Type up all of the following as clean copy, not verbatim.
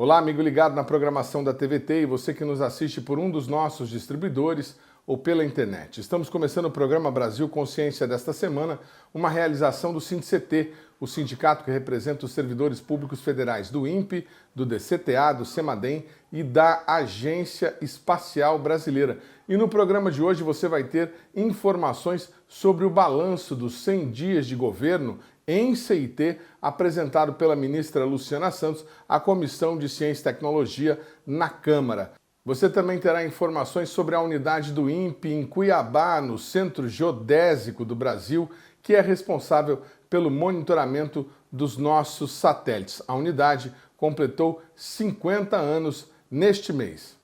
Olá, amigo ligado na programação da TVT e você que nos assiste por um dos nossos distribuidores ou pela internet. Estamos começando o programa Brasil Consciência desta semana, uma realização do SINDCT, o sindicato que representa os servidores públicos federais do INPE, do DCTA, do CEMADEM e da Agência Espacial Brasileira. E no programa de hoje você vai ter informações sobre o balanço dos 100 dias de governo em CIT, apresentado pela ministra Luciana Santos à Comissão de Ciência e Tecnologia na Câmara. Você também terá informações sobre a unidade do INPE em Cuiabá, no Centro Geodésico do Brasil, que é responsável pelo monitoramento dos nossos satélites. A unidade completou 50 anos neste mês.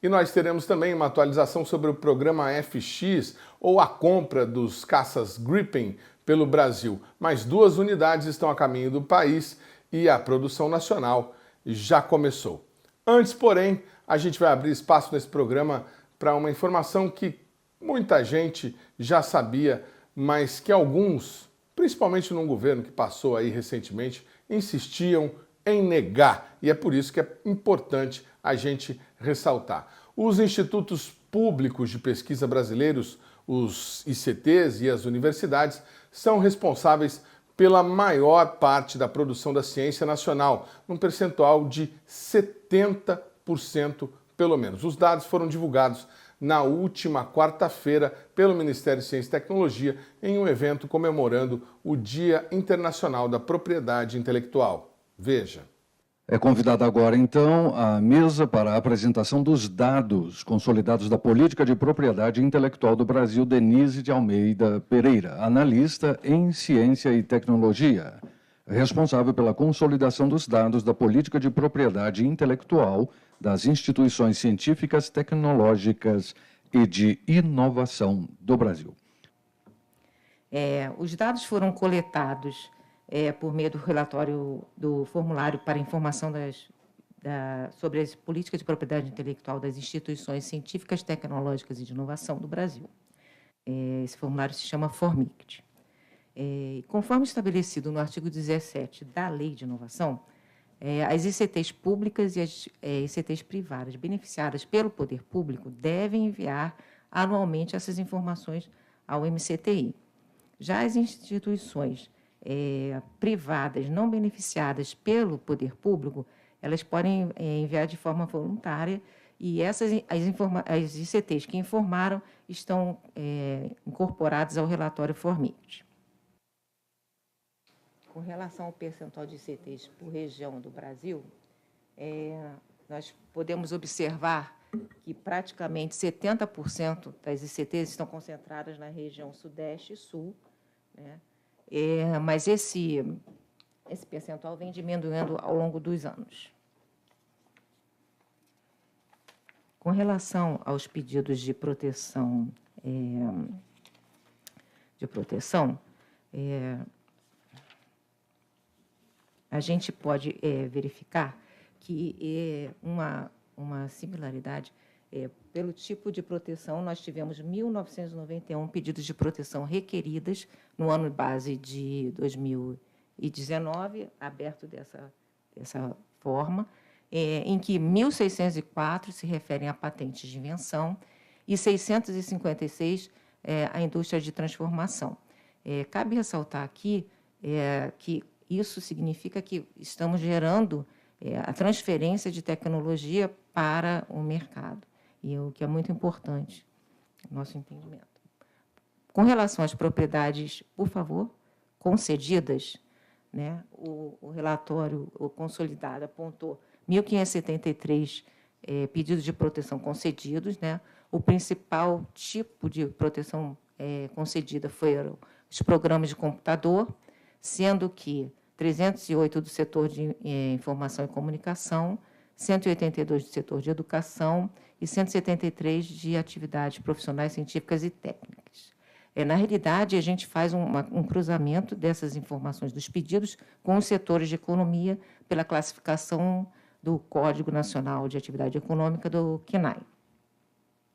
E nós teremos também uma atualização sobre o programa FX, ou a compra dos caças Gripen pelo Brasil. Mais 2 unidades estão a caminho do país e a produção nacional já começou. Antes, porém, a gente vai abrir espaço nesse programa para uma informação que muita gente já sabia, mas que alguns, principalmente num governo que passou aí recentemente, insistiam em negar. E é por isso que é importante a gente ressaltar. Os institutos públicos de pesquisa brasileiros, os ICTs e as universidades, são responsáveis pela maior parte da produção da ciência nacional, num percentual de 70% pelo menos. Os dados foram divulgados na última quarta-feira pelo Ministério de Ciência e Tecnologia em um evento comemorando o Dia Internacional da Propriedade Intelectual. Veja. É convidada agora, então, a mesa para a apresentação dos dados consolidados da Política de Propriedade Intelectual do Brasil, Denise de Almeida Pereira, analista em Ciência e Tecnologia, responsável pela consolidação dos dados da Política de Propriedade Intelectual das instituições científicas, tecnológicas e de inovação do Brasil. Os dados foram coletados por meio do relatório do formulário para informação sobre as políticas de propriedade intelectual das instituições científicas, tecnológicas e de inovação do Brasil. Esse formulário se chama Formict. Conforme estabelecido no artigo 17 da Lei de Inovação, as ICTs públicas e as ICTs privadas beneficiadas pelo poder público devem enviar anualmente essas informações ao MCTI. Já as instituições privadas não beneficiadas pelo poder público, elas podem enviar de forma voluntária e as ICTs que informaram estão incorporadas ao relatório Formict. Com relação ao percentual de ICTs por região do Brasil, nós podemos observar que praticamente 70% das ICTs estão concentradas na região Sudeste e Sul, né? Mas esse percentual vem diminuindo ao longo dos anos. Com relação aos pedidos de proteção, a gente pode verificar que uma similaridade, pelo tipo de proteção, nós tivemos 1.991 pedidos de proteção requeridas no ano base de 2019, aberto dessa forma, em que 1.604 se referem a patentes de invenção e 656 à indústria de transformação. Cabe ressaltar aqui que isso significa que estamos gerando a transferência de tecnologia para o mercado, e o que é muito importante, no nosso entendimento. Com relação às propriedades, por favor, concedidas, né, o relatório consolidado apontou 1.573 pedidos de proteção concedidos, né? O principal tipo de proteção concedida foram os programas de computador, sendo que 308 do setor de informação e comunicação, 182 do setor de educação e 173 de atividades profissionais, científicas e técnicas. Na realidade, a gente faz um cruzamento dessas informações dos pedidos com os setores de economia pela classificação do Código Nacional de Atividade Econômica, do CNAE.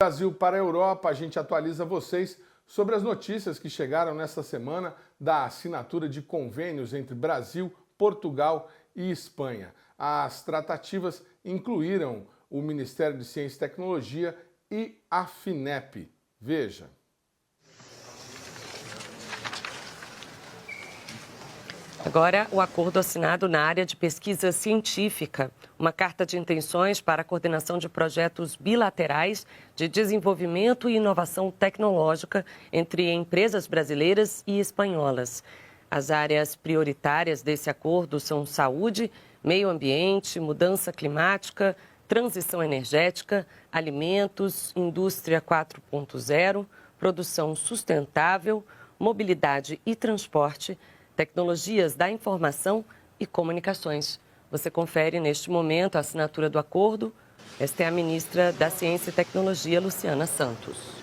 Brasil para a Europa, a gente atualiza vocês sobre as notícias que chegaram nesta semana da assinatura de convênios entre Brasil, Portugal e Espanha. As tratativas incluíram o Ministério de Ciência e Tecnologia e a FINEP. Veja. Agora, o acordo assinado na área de pesquisa científica, uma carta de intenções para a coordenação de projetos bilaterais de desenvolvimento e inovação tecnológica entre empresas brasileiras e espanholas. As áreas prioritárias desse acordo são saúde, meio ambiente, mudança climática, transição energética, alimentos, indústria 4.0, produção sustentável, mobilidade e transporte, tecnologias da informação e comunicações. Você confere neste momento a assinatura do acordo. Esta é a ministra da Ciência e Tecnologia, Luciana Santos.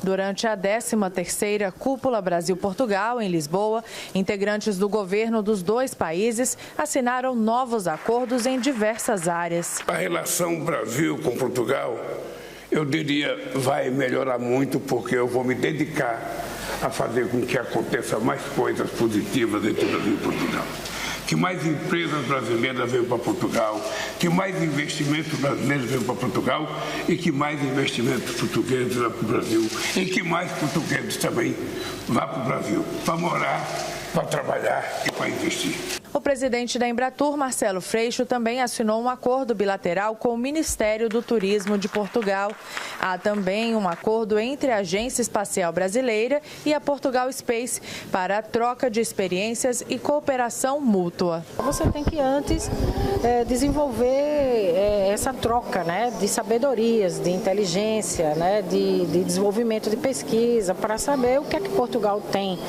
Durante a 13ª Cúpula Brasil-Portugal, em Lisboa, integrantes do governo dos dois países assinaram novos acordos em diversas áreas. A relação Brasil com Portugal, eu diria, vai melhorar muito, porque eu vou me dedicar a fazer com que aconteça mais coisas positivas entre Brasil e Portugal. Que mais empresas brasileiras venham para Portugal, que mais investimentos brasileiros venham para Portugal e que mais investimentos portugueses vão para o Brasil e que mais portugueses também vá para o Brasil, para morar, para trabalhar e para investir. O presidente da Embratur, Marcelo Freixo, também assinou um acordo bilateral com o Ministério do Turismo de Portugal. Há também um acordo entre a Agência Espacial Brasileira e a Portugal Space para a troca de experiências e cooperação mútua. Você tem que antes desenvolver essa troca, né, de sabedorias, de inteligência, né, de desenvolvimento de pesquisa, para saber o que é que Portugal tem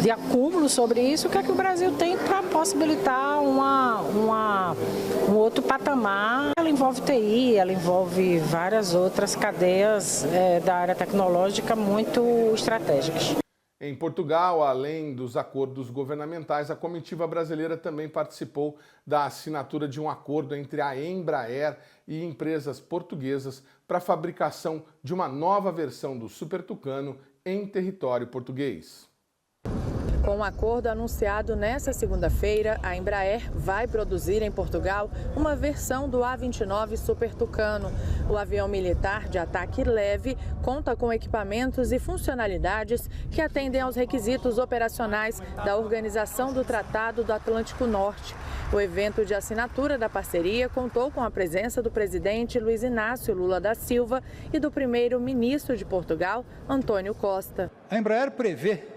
de acúmulo sobre isso, o que é que o Brasil tem para possibilitar um outro patamar. Ela envolve TI, ela envolve várias outras cadeias da área tecnológica muito estratégicas. Em Portugal, além dos acordos governamentais, a comitiva brasileira também participou da assinatura de um acordo entre a Embraer e empresas portuguesas para a fabricação de uma nova versão do Super Tucano em território português. Com um acordo anunciado nesta segunda-feira, a Embraer vai produzir em Portugal uma versão do A-29 Super Tucano. O avião militar de ataque leve conta com equipamentos e funcionalidades que atendem aos requisitos operacionais da Organização do Tratado do Atlântico Norte. O evento de assinatura da parceria contou com a presença do presidente Luiz Inácio Lula da Silva e do primeiro-ministro de Portugal, António Costa. A Embraer prevê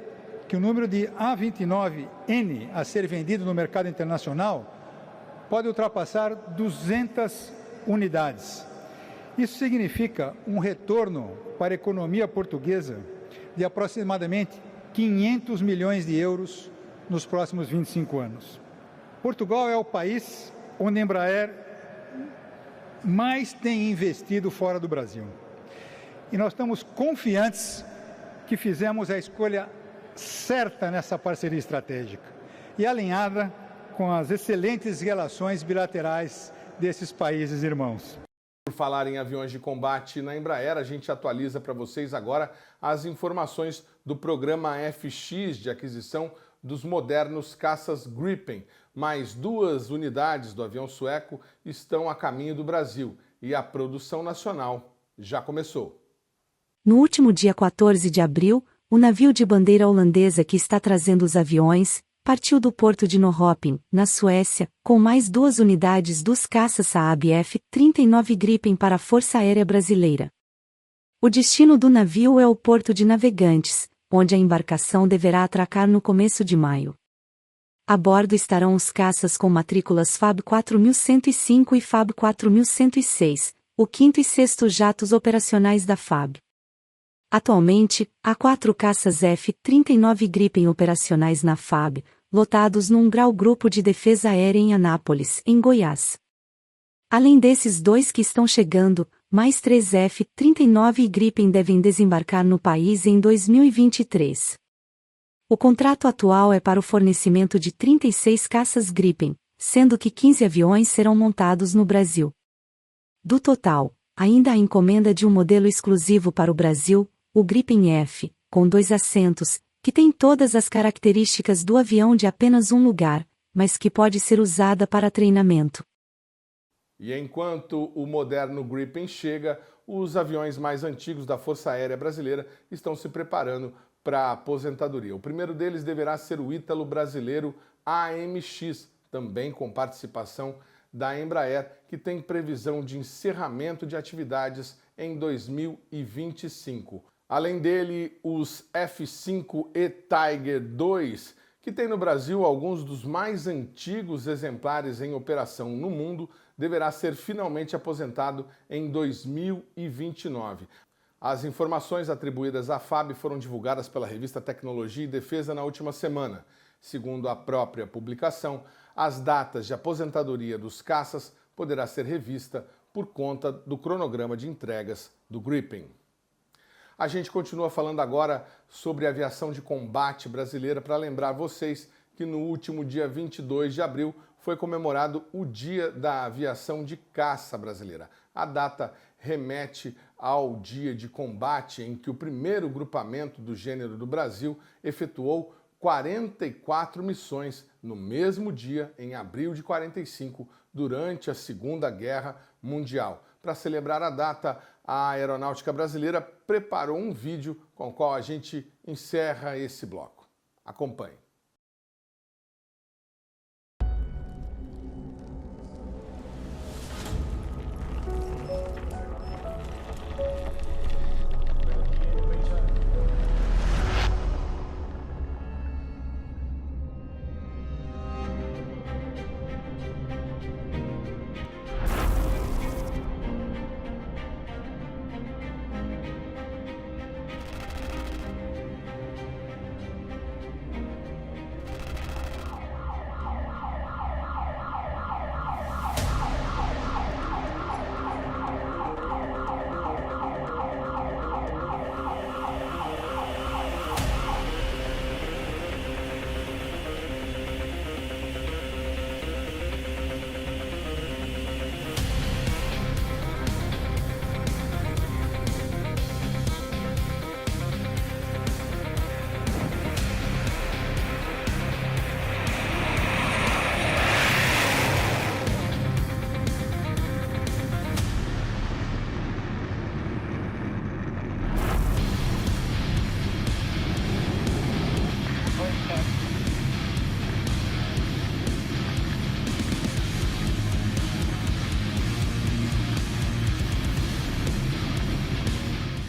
que o número de A-29N a ser vendido no mercado internacional pode ultrapassar 200 unidades. Isso significa um retorno para a economia portuguesa de aproximadamente 500 milhões de euros nos próximos 25 anos. Portugal é o país onde a Embraer mais tem investido fora do Brasil. E nós estamos confiantes que fizemos a escolha certa nessa parceria estratégica e alinhada com as excelentes relações bilaterais desses países irmãos. Por falar em aviões de combate na Embraer, a gente atualiza para vocês agora as informações do programa FX de aquisição dos modernos caças Gripen. Mais 2 unidades do avião sueco estão a caminho do Brasil e a produção nacional já começou. No último dia 14 de abril, o navio de bandeira holandesa que está trazendo os aviões partiu do porto de Norrköping, na Suécia, com mais 2 unidades dos caças Saab F-39 Gripen para a Força Aérea Brasileira. O destino do navio é o porto de Navegantes, onde a embarcação deverá atracar no começo de maio. A bordo estarão os caças com matrículas FAB 4105 e FAB 4106, o 5º e 6º jatos operacionais da FAB. Atualmente, há 4 caças F-39 Gripen operacionais na FAB, lotados no Grau Grupo de Defesa Aérea em Anápolis, em Goiás. Além desses 2 que estão chegando, mais 3 F-39 Gripen devem desembarcar no país em 2023. O contrato atual é para o fornecimento de 36 caças Gripen, sendo que 15 aviões serão montados no Brasil. Do total, ainda há encomenda de um modelo exclusivo para o Brasil, o Gripen F, com 2 assentos, que tem todas as características do avião de apenas um lugar, mas que pode ser usada para treinamento. E enquanto o moderno Gripen chega, os aviões mais antigos da Força Aérea Brasileira estão se preparando para a aposentadoria. O primeiro deles deverá ser o ítalo-brasileiro AMX, também com participação da Embraer, que tem previsão de encerramento de atividades em 2025. Além dele, os F-5E Tiger II, que tem no Brasil alguns dos mais antigos exemplares em operação no mundo, deverá ser finalmente aposentado em 2029. As informações atribuídas à FAB foram divulgadas pela revista Tecnologia e Defesa na última semana. Segundo a própria publicação, as datas de aposentadoria dos caças poderá ser revista por conta do cronograma de entregas do Gripen. A gente continua falando agora sobre a aviação de combate brasileira para lembrar vocês que no último dia 22 de abril foi comemorado o Dia da Aviação de Caça Brasileira. A data remete ao dia de combate em que o primeiro grupamento do gênero do Brasil efetuou 44 missões no mesmo dia, em abril de 45, durante a Segunda Guerra Mundial. Para celebrar a data, a Aeronáutica Brasileira preparou um vídeo com o qual a gente encerra esse bloco. Acompanhe.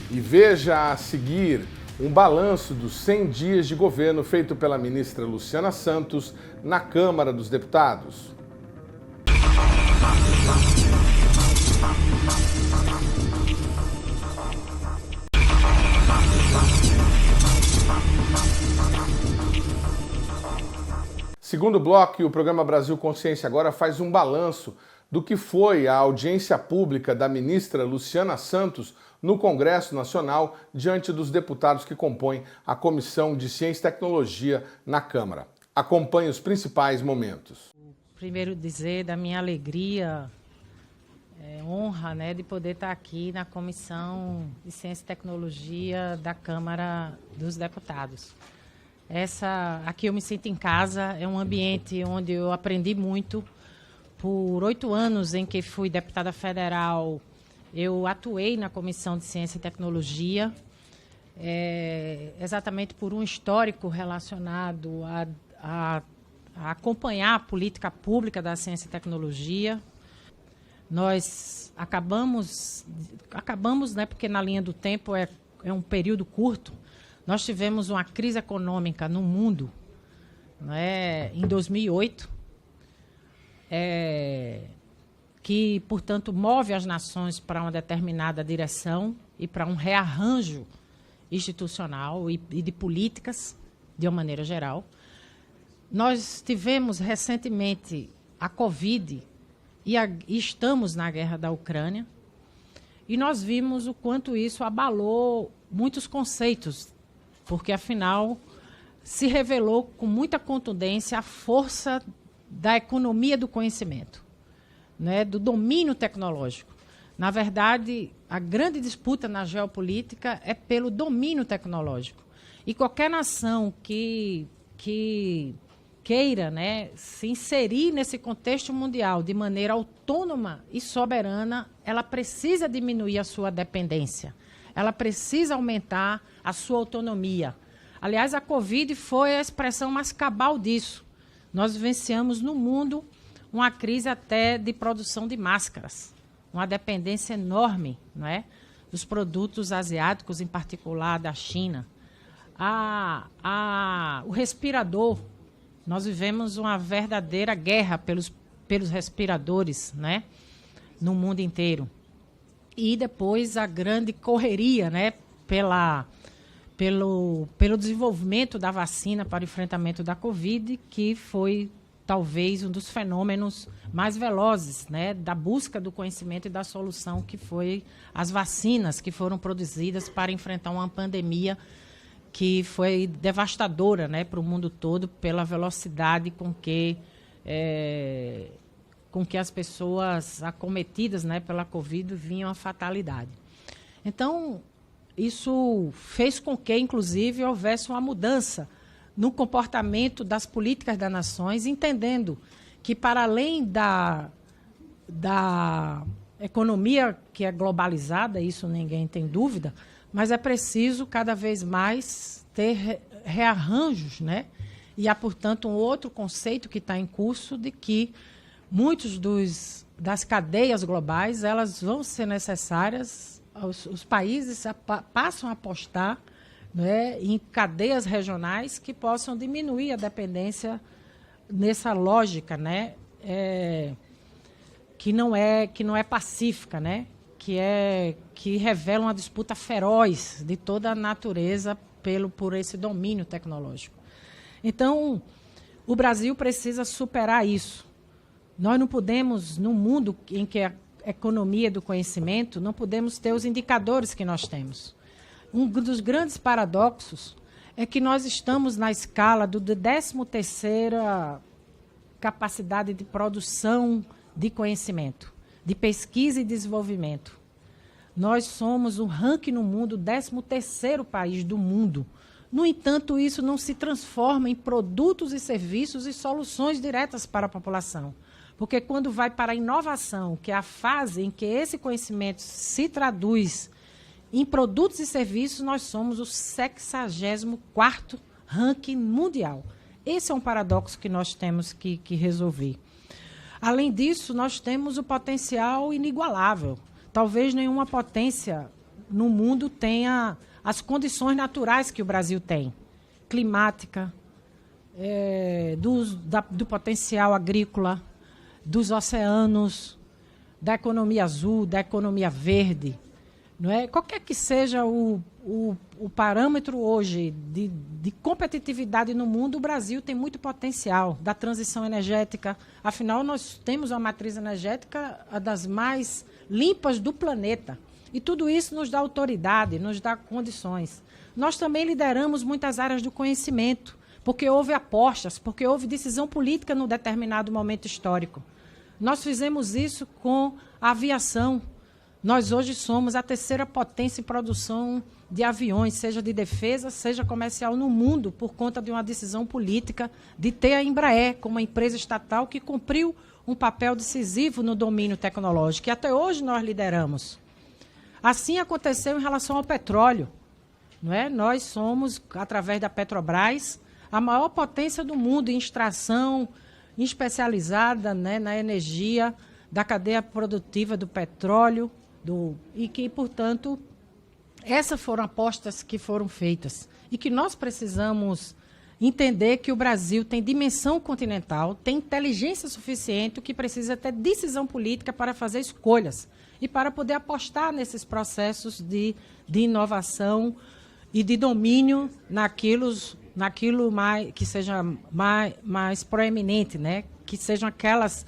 E veja a seguir um balanço dos 100 dias de governo feito pela ministra Luciana Santos na Câmara dos Deputados. Segundo bloco, o programa Brasil Consciência agora faz um balanço do que foi a audiência pública da ministra Luciana Santos no Congresso Nacional diante dos deputados que compõem a Comissão de Ciência e Tecnologia na Câmara. Acompanhe os principais momentos. Primeiro dizer da minha alegria, honra, de poder estar aqui na Comissão de Ciência e Tecnologia da Câmara dos Deputados. Aqui eu me sinto em casa, é um ambiente onde eu aprendi muito. Por 8 anos em que fui deputada federal, eu atuei na Comissão de Ciência e Tecnologia, exatamente por um histórico relacionado a acompanhar a política pública da ciência e tecnologia. Nós acabamos, porque na linha do tempo é um período curto, nós tivemos uma crise econômica no mundo, em 2008, que, portanto, move as nações para uma determinada direção e para um rearranjo institucional e de políticas, de uma maneira geral. Nós tivemos recentemente a Covid e estamos na guerra da Ucrânia, e nós vimos o quanto isso abalou muitos conceitos, porque, afinal, se revelou com muita contundência a força da economia do conhecimento, do domínio tecnológico. Na verdade, a grande disputa na geopolítica é pelo domínio tecnológico. E qualquer nação que queira, né, se inserir nesse contexto mundial de maneira autônoma e soberana, ela precisa diminuir a sua dependência. Ela precisa aumentar a sua autonomia. Aliás, a Covid foi a expressão mais cabal disso. Nós vivenciamos no mundo uma crise até de produção de máscaras, uma dependência enorme, não é, dos produtos asiáticos, em particular da China. O respirador, nós vivemos uma verdadeira guerra pelos respiradores, né, no mundo inteiro. E depois a grande correria, né, pelo desenvolvimento da vacina para o enfrentamento da Covid, que foi talvez um dos fenômenos mais velozes, né, da busca do conhecimento e da solução, que foi as vacinas que foram produzidas para enfrentar uma pandemia que foi devastadora, né, para o mundo todo, pela velocidade com que as pessoas acometidas, né, pela Covid vinham à fatalidade. Então, isso fez com que, inclusive, houvesse uma mudança no comportamento das políticas das nações, entendendo que, para além da economia que é globalizada, isso ninguém tem dúvida, mas é preciso cada vez mais ter rearranjos, né? E há, portanto, um outro conceito que está em curso de que muitos das cadeias globais elas vão ser necessárias. Os países passam a apostar, né, em cadeias regionais que possam diminuir a dependência nessa lógica, né, que não é pacífica, né, que revela uma disputa feroz de toda a natureza por esse domínio tecnológico. Então, o Brasil precisa superar isso. Nós não podemos, no mundo em que a economia do conhecimento, não podemos ter os indicadores que nós temos. Um dos grandes paradoxos é que nós estamos na escala do 13ª capacidade de produção de conhecimento, de pesquisa e desenvolvimento. Nós somos o ranking no mundo, o 13º país do mundo. No entanto, isso não se transforma em produtos e serviços e soluções diretas para a população. Porque quando vai para a inovação, que é a fase em que esse conhecimento se traduz em produtos e serviços, nós somos o 64º ranking mundial. Esse é um paradoxo que nós temos que resolver. Além disso, nós temos o potencial inigualável. Talvez nenhuma potência no mundo tenha as condições naturais que o Brasil tem. Climática, do potencial agrícola, dos oceanos, da economia azul, da economia verde. Não é? Qualquer que seja o parâmetro hoje de competitividade no mundo, o Brasil tem muito potencial da transição energética. Afinal, nós temos uma matriz energética das mais limpas do planeta. E tudo isso nos dá autoridade, nos dá condições. Nós também lideramos muitas áreas do conhecimento, porque houve apostas, porque houve decisão política num determinado momento histórico. Nós fizemos isso com a aviação. Nós hoje somos a 3ª potência em produção de aviões, seja de defesa, seja comercial no mundo, por conta de uma decisão política de ter a Embraer como uma empresa estatal que cumpriu um papel decisivo no domínio tecnológico, e até hoje nós lideramos. Assim aconteceu em relação ao petróleo. Não é? Nós somos, através da Petrobras, a maior potência do mundo em extração especializada, né, na energia da cadeia produtiva do petróleo, e que, portanto, essas foram apostas que foram feitas. E que nós precisamos entender que o Brasil tem dimensão continental, tem inteligência suficiente, o que precisa ter decisão política para fazer escolhas e para poder apostar nesses processos de inovação e de domínio naquilo que seja mais proeminente, né? Que sejam aquelas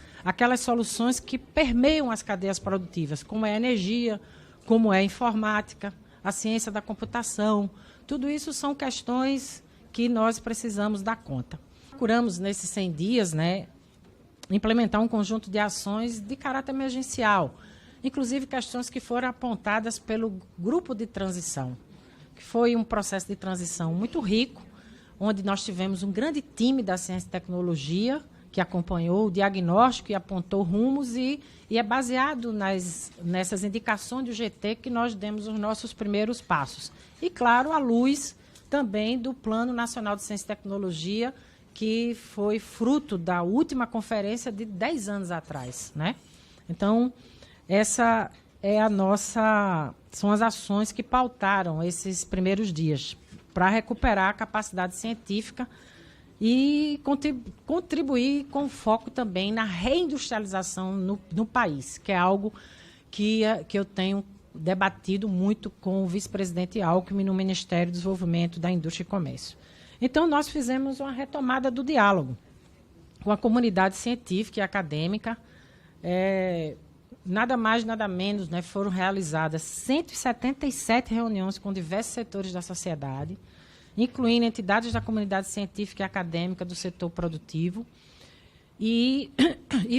soluções que permeiam as cadeias produtivas, como é a energia, como é a informática, a ciência da computação. Tudo isso são questões que nós precisamos dar conta. Procuramos, nesses 100 dias, né, implementar um conjunto de ações de caráter emergencial, inclusive questões que foram apontadas pelo grupo de transição, que foi um processo de transição muito rico, onde nós tivemos um grande time da ciência e tecnologia, que acompanhou o diagnóstico e apontou rumos, e é baseado nessas indicações do GT que nós demos os nossos primeiros passos. E, claro, à luz também do Plano Nacional de Ciência e Tecnologia, que foi fruto da última conferência de 10 anos atrás, né? Então, essa é são as ações que pautaram esses primeiros dias para recuperar a capacidade científica e contribuir com foco também na reindustrialização no país, que é algo que eu tenho debatido muito com o vice-presidente Alckmin no Ministério do Desenvolvimento da Indústria e Comércio. Então, nós fizemos uma retomada do diálogo com a comunidade científica e acadêmica. Nada mais, nada menos, né, foram realizadas 177 reuniões com diversos setores da sociedade, incluindo entidades da comunidade científica e acadêmica do setor produtivo, e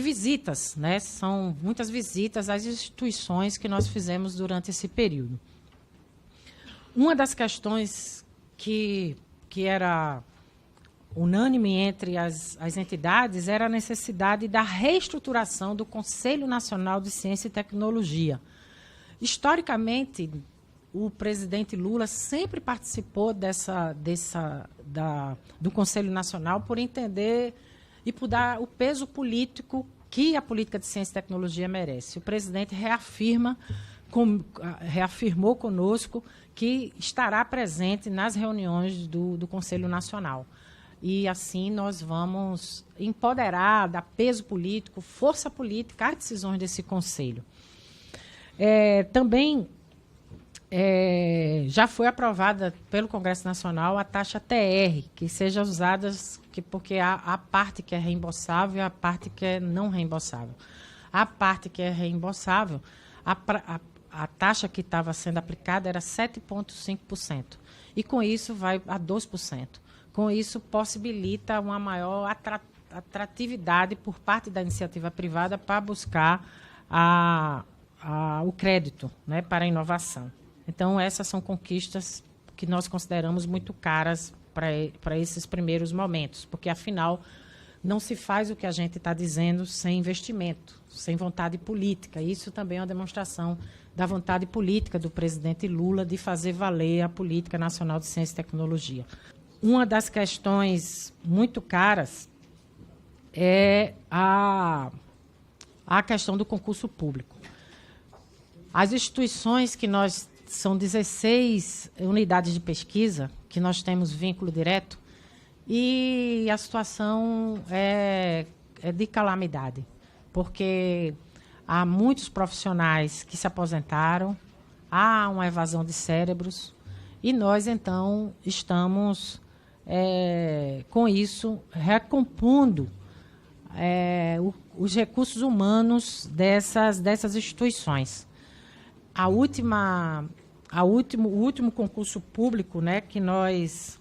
visitas, né? São muitas visitas às instituições que nós fizemos durante esse período. Uma das questões que era unânime entre as entidades era a necessidade da reestruturação do Conselho Nacional de Ciência e Tecnologia. Historicamente, o presidente Lula sempre participou do Conselho Nacional por entender e por dar o peso político que a política de ciência e tecnologia merece. O presidente reafirmou conosco que estará presente nas reuniões do Conselho Nacional. E, assim, nós vamos empoderar, dar peso político, força política às decisões desse Conselho. Também já foi aprovada pelo Congresso Nacional a taxa TR, que seja usada, porque há a parte que é reembolsável e a parte que é não reembolsável. A parte que é reembolsável, a taxa que estava sendo aplicada era 7,5%. E, com isso, vai a 2%. Com isso, possibilita uma maior atratividade por parte da iniciativa privada para buscar o crédito, né, para a inovação. Então, essas são conquistas que nós consideramos muito caras para esses primeiros momentos, porque, afinal, não se faz o que a gente está dizendo sem investimento, sem vontade política. Isso também é uma demonstração da vontade política do presidente Lula de fazer valer a Política Nacional de Ciência e Tecnologia. Uma das questões muito caras é a questão do concurso público. As instituições que são 16 unidades de pesquisa, que nós temos vínculo direto, e a situação é de calamidade, porque há muitos profissionais que se aposentaram, há uma evasão de cérebros, e nós, então, estamos, com isso, recompondo os recursos humanos dessas instituições. O último concurso público, né, que nós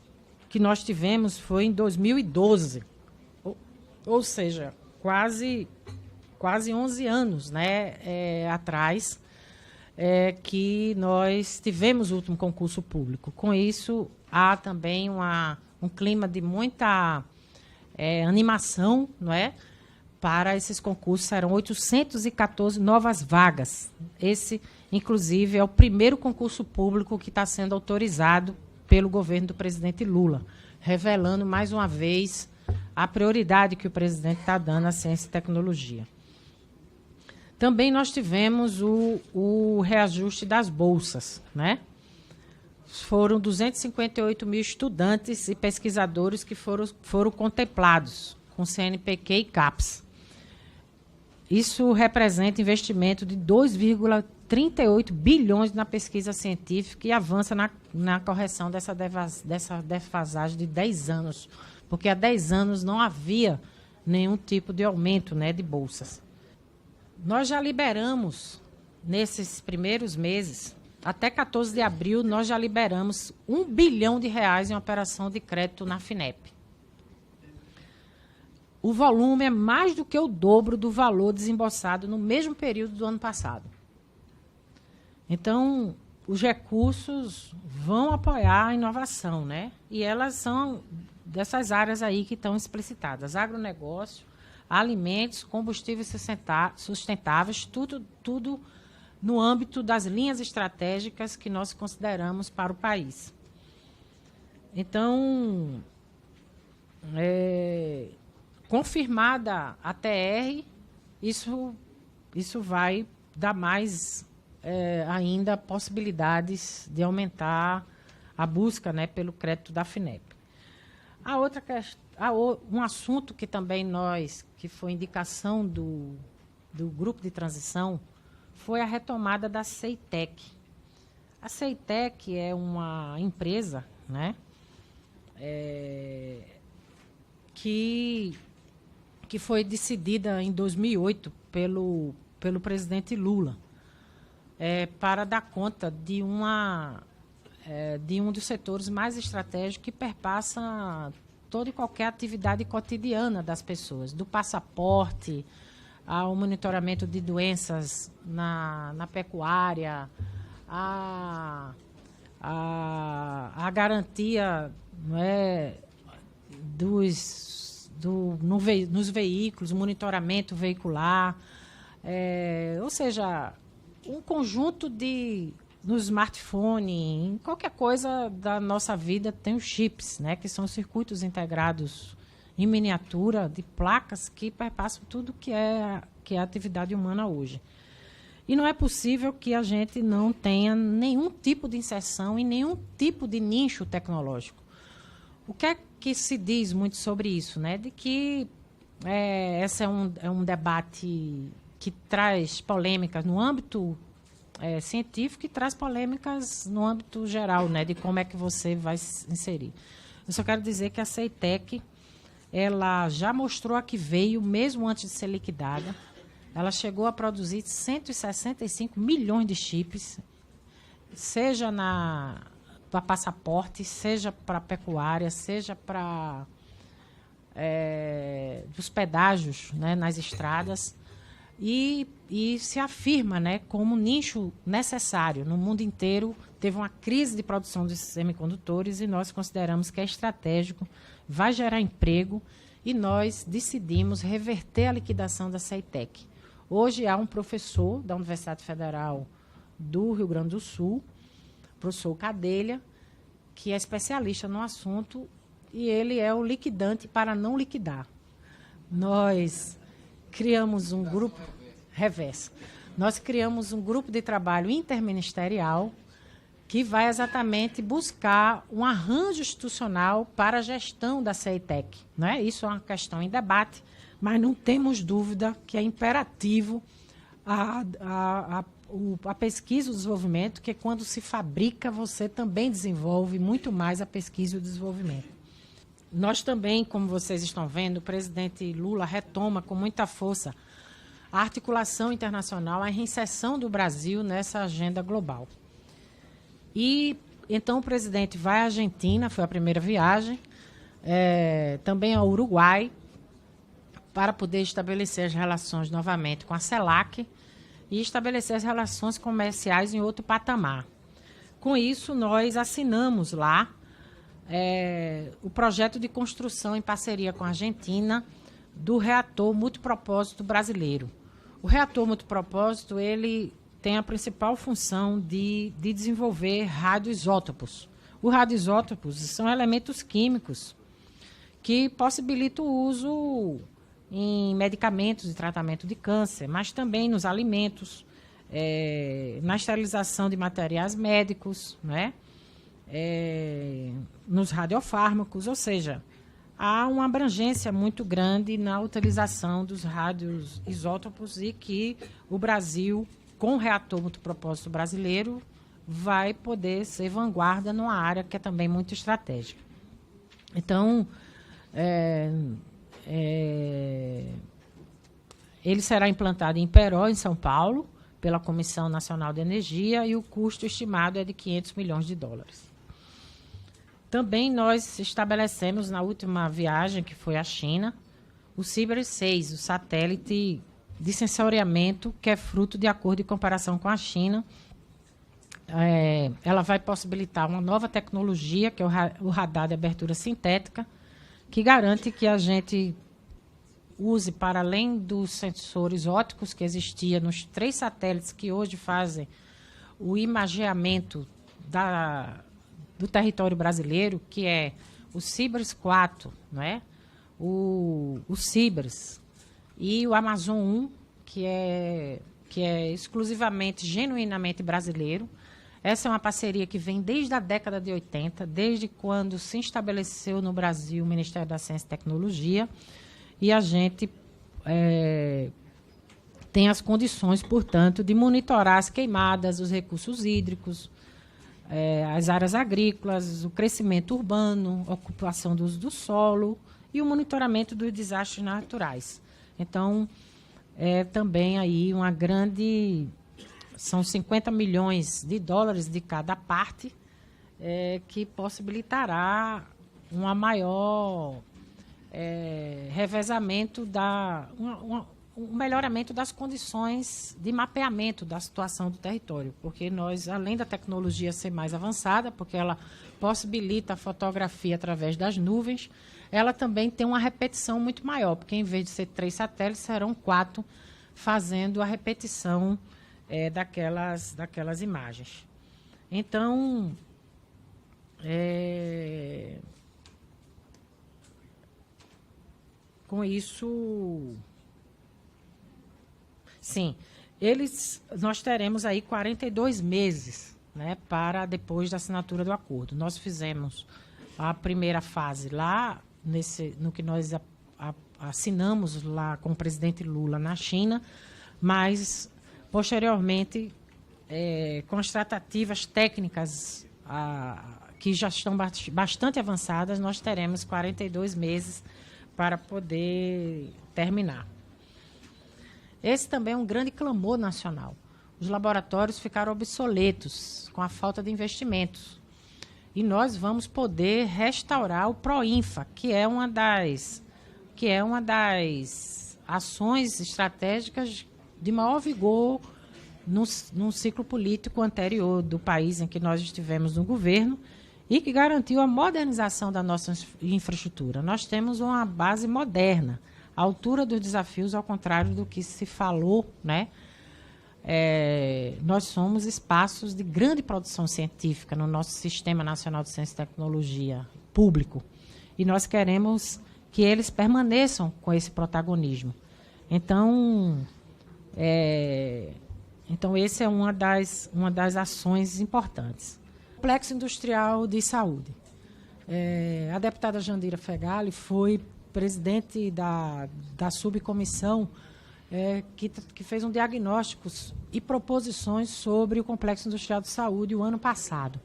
tivemos foi em 2012, ou seja, quase 11 anos, né, atrás, que nós tivemos o último concurso público. Com isso, há também um clima de muita animação, não é? Para esses concursos. Serão 814 novas vagas. Esse, inclusive, é o primeiro concurso público que está sendo autorizado pelo governo do presidente Lula, revelando, mais uma vez, a prioridade que o presidente está dando à ciência e tecnologia. Também nós tivemos o reajuste das bolsas, né? Foram 258 mil estudantes e pesquisadores que foram contemplados com CNPq e CAPES. Isso representa investimento de 2,38 bilhões na pesquisa científica e avança na correção dessa defasagem de 10 anos, porque há 10 anos não havia nenhum tipo de aumento, né, de bolsas. Nós já liberamos, nesses primeiros meses, até 14 de abril, nós já liberamos R$ 1 bilhão em operação de crédito na FINEP. O volume é mais do que o dobro do valor desembolsado no mesmo período do ano passado. Então, os recursos vão apoiar a inovação, né? E elas são dessas áreas aí que estão explicitadas: agronegócio, alimentos, combustíveis sustentáveis, tudo no âmbito das linhas estratégicas que nós consideramos para o país. Então, confirmada a TR, isso vai dar mais ainda possibilidades de aumentar a busca, né, pelo crédito da FINEP. Um assunto que também que foi indicação do grupo de transição, foi a retomada da CEITEC. A CEITEC é uma empresa, né, que foi decidida em 2008 pelo presidente Lula, para dar conta de um dos setores mais estratégicos que perpassa toda e qualquer atividade cotidiana das pessoas, do passaporte ao monitoramento de doenças na pecuária, a garantia, não é, nos veículos, monitoramento veicular, ou seja, um conjunto no smartphone, em qualquer coisa da nossa vida tem os chips, né, que são circuitos integrados em miniatura de placas que perpassam tudo que é a atividade humana hoje. E não é possível que a gente não tenha nenhum tipo de inserção e nenhum tipo de nicho tecnológico. O que é que se diz muito sobre isso, né? De que esse é um debate que traz polêmicas no âmbito científico e traz polêmicas no âmbito geral, né? De como é que você vai se inserir. Eu só quero dizer que a CEITEC, ela já mostrou a que veio, mesmo antes de ser liquidada. Ela chegou a produzir 165 milhões de chips, seja para passaporte, seja para pecuária, seja para os pedágios, né, nas estradas, e se afirma, né, como nicho necessário. No mundo inteiro teve uma crise de produção de semicondutores e nós consideramos que é estratégico, vai gerar emprego, e nós decidimos reverter a liquidação da CEITEC. Hoje há um professor da Universidade Federal do Rio Grande do Sul, professor Cadelha, que é especialista no assunto, e ele é o liquidante para não liquidar. Nós criamos um grupo reverso. Nós criamos um grupo de trabalho interministerial que vai exatamente buscar um arranjo institucional para a gestão da CEITEC, né? Isso é uma questão em debate, mas não temos dúvida que é imperativo a pesquisa e o desenvolvimento, que quando se fabrica, você também desenvolve muito mais a pesquisa e o desenvolvimento. Nós também, como vocês estão vendo, o presidente Lula retoma com muita força a articulação internacional, a reinserção do Brasil nessa agenda global. E então o presidente vai à Argentina, foi a primeira viagem, também ao Uruguai, para poder estabelecer as relações novamente com a CELAC e estabelecer as relações comerciais em outro patamar. Com isso, nós assinamos lá o projeto de construção em parceria com a Argentina do reator multipropósito brasileiro. O reator multipropósito, ele tem a principal função de desenvolver radioisótopos. Os radioisótopos são elementos químicos que possibilitam o uso em medicamentos de tratamento de câncer, mas também nos alimentos, na esterilização de materiais médicos, né? Nos radiofármacos, ou seja, há uma abrangência muito grande na utilização dos radioisótopos e que o Brasil, com o reator multipropósito brasileiro, vai poder ser vanguarda numa área que é também muito estratégica. Então, ele será implantado em Peró, em São Paulo, pela Comissão Nacional de Energia, e o custo estimado é de $500 milhões. Também nós estabelecemos, na última viagem, que foi à China, o CIBER 6, o satélite de sensoriamento, que é fruto de acordo de comparação com a China, ela vai possibilitar uma nova tecnologia, que é o radar de abertura sintética, que garante que a gente use, para além dos sensores ópticos que existia nos 3 satélites que hoje fazem o imageamento do território brasileiro, que é o Cibers 4, não é? o Cibers e o Amazon 1, que é exclusivamente, genuinamente brasileiro. Essa é uma parceria que vem desde a década de 80, desde quando se estabeleceu no Brasil o Ministério da Ciência e Tecnologia, e a gente tem as condições, portanto, de monitorar as queimadas, os recursos hídricos, as áreas agrícolas, o crescimento urbano, a ocupação do uso do solo e o monitoramento dos desastres naturais. Então, também aí uma grande... São 50 milhões de dólares de cada parte, que possibilitará uma maior revezamento, um melhoramento das condições de mapeamento da situação do território, porque nós, além da tecnologia ser mais avançada, porque ela possibilita a fotografia através das nuvens, ela também tem uma repetição muito maior, porque em vez de ser 3 satélites, serão 4 fazendo a repetição daquelas imagens. Então, com isso, sim, nós teremos aí 42 meses, né, para depois da assinatura do acordo. Nós fizemos a primeira fase lá, no que nós assinamos lá com o presidente Lula na China, mas posteriormente, com as tratativas técnicas que já estão bastante avançadas, nós teremos 42 meses para poder terminar. Esse também é um grande clamor nacional. Os laboratórios ficaram obsoletos com a falta de investimentos. E nós vamos poder restaurar o PROINFA, que é uma das ações estratégicas de maior vigor num ciclo político anterior do país em que nós estivemos no governo e que garantiu a modernização da nossa infraestrutura. Nós temos uma base moderna, à altura dos desafios, ao contrário do que se falou, né? Nós somos espaços de grande produção científica no nosso Sistema Nacional de Ciência e Tecnologia público, e nós queremos que eles permaneçam com esse protagonismo. Então, essa é uma das ações importantes. Complexo Industrial de Saúde. A deputada Jandira Fegali foi presidente da subcomissão que fez um diagnóstico e proposições sobre o Complexo Industrial de Saúde o ano passado.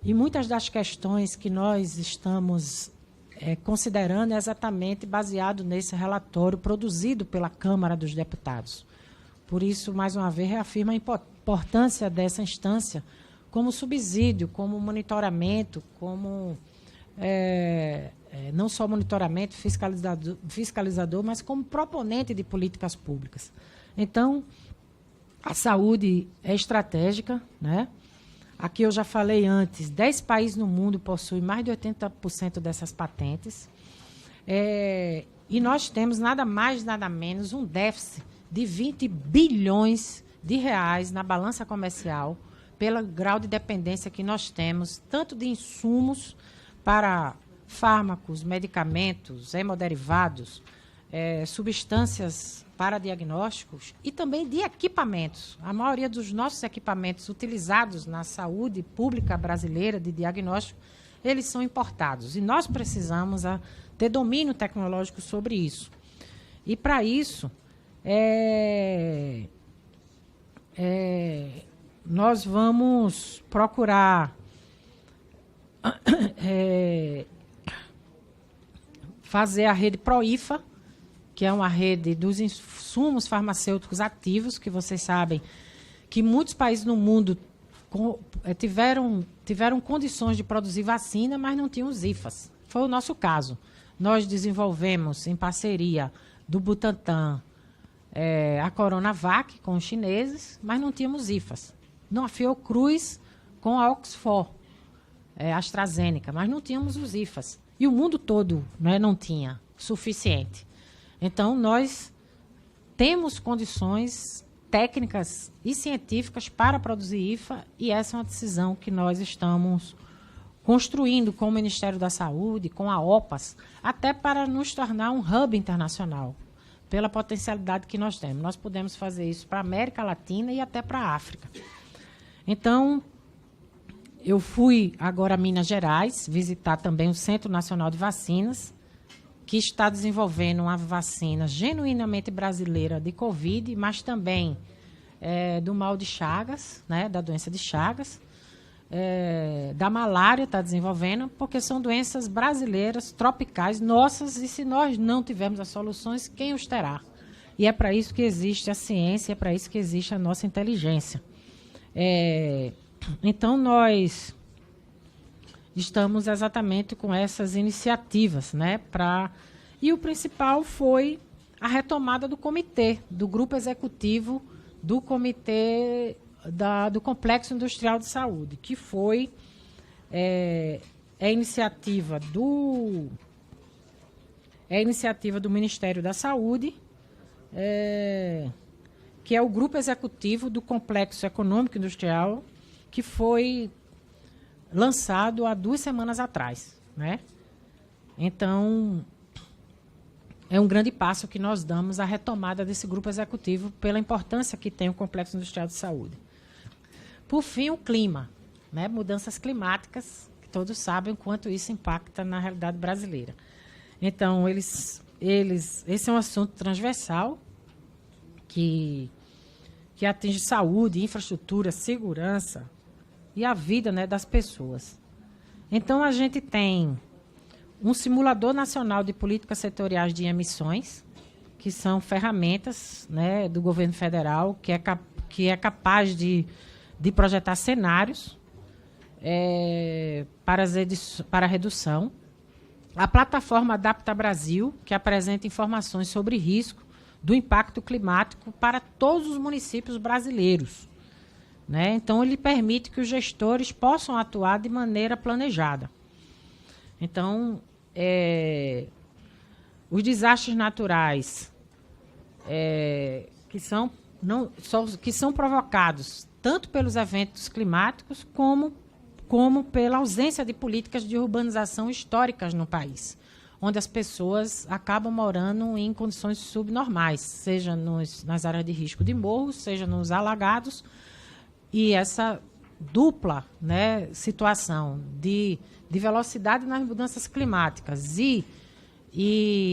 E muitas das questões que nós estamos considerando é exatamente baseado nesse relatório produzido pela Câmara dos Deputados. Por isso, mais uma vez, reafirma a importância dessa instância como subsídio, como monitoramento, como não só monitoramento fiscalizador, mas como proponente de políticas públicas. Então, a saúde é estratégica, né? Aqui eu já falei antes, 10 países no mundo possuem mais de 80% dessas patentes. E nós temos nada mais, nada menos, um déficit de 20 bilhões de reais na balança comercial, pelo grau de dependência que nós temos, tanto de insumos para fármacos, medicamentos, hemoderivados, substâncias para diagnósticos e também de equipamentos. A maioria dos nossos equipamentos utilizados na saúde pública brasileira de diagnóstico, eles são importados. E nós precisamos ter domínio tecnológico sobre isso. E, para isso, nós vamos procurar fazer a rede PROIFA, que é uma rede dos insumos farmacêuticos ativos, que vocês sabem que muitos países no mundo tiveram condições de produzir vacina, mas não tinham os IFAs. Foi o nosso caso. Nós desenvolvemos, em parceria do Butantan, a Coronavac com os chineses, mas não tínhamos IFAs. a Fiocruz com a Oxford, AstraZeneca, mas não tínhamos os IFAs. E o mundo todo, né, não tinha suficiente. Então, nós temos condições técnicas e científicas para produzir IFA, e essa é uma decisão que nós estamos construindo com o Ministério da Saúde, com a OPAS, até para nos tornar um hub internacional, pela potencialidade que nós temos. Nós podemos fazer isso para a América Latina e até para a África. Então, eu fui agora a Minas Gerais, visitar também o Centro Nacional de Vacinas, que está desenvolvendo uma vacina genuinamente brasileira de Covid, mas também do mal de Chagas, né, da doença de Chagas, da malária está desenvolvendo, porque são doenças brasileiras, tropicais, nossas, e se nós não tivermos as soluções, quem os terá? E é para isso que existe a ciência, é para isso que existe a nossa inteligência. Então, nós estamos exatamente com essas iniciativas, né? E o principal foi a retomada do comitê, do grupo executivo do comitê do Complexo Industrial de Saúde, que foi iniciativa do Ministério da Saúde, que é o grupo executivo do Complexo Econômico Industrial, que foi lançado há 2 semanas atrás, né? Então, é um grande passo que nós damos à retomada desse grupo executivo pela importância que tem o Complexo Industrial de Saúde. Por fim, o clima, né? Mudanças climáticas, que todos sabem o quanto isso impacta na realidade brasileira. Então, esse é um assunto transversal que atinge saúde, infraestrutura, segurança e a vida, né, das pessoas. Então, a gente tem um simulador nacional de políticas setoriais de emissões, que são ferramentas, né, do governo federal, que é capaz de projetar cenários para redução. A plataforma Adapta Brasil, que apresenta informações sobre risco do impacto climático para todos os municípios brasileiros, né? Então, ele permite que os gestores possam atuar de maneira planejada. Então, os desastres naturais que são provocados tanto pelos eventos climáticos como pela ausência de políticas de urbanização históricas no país, onde as pessoas acabam morando em condições subnormais, seja nas áreas de risco de morros, seja nos alagados, e essa dupla, né, situação de velocidade nas mudanças climáticas e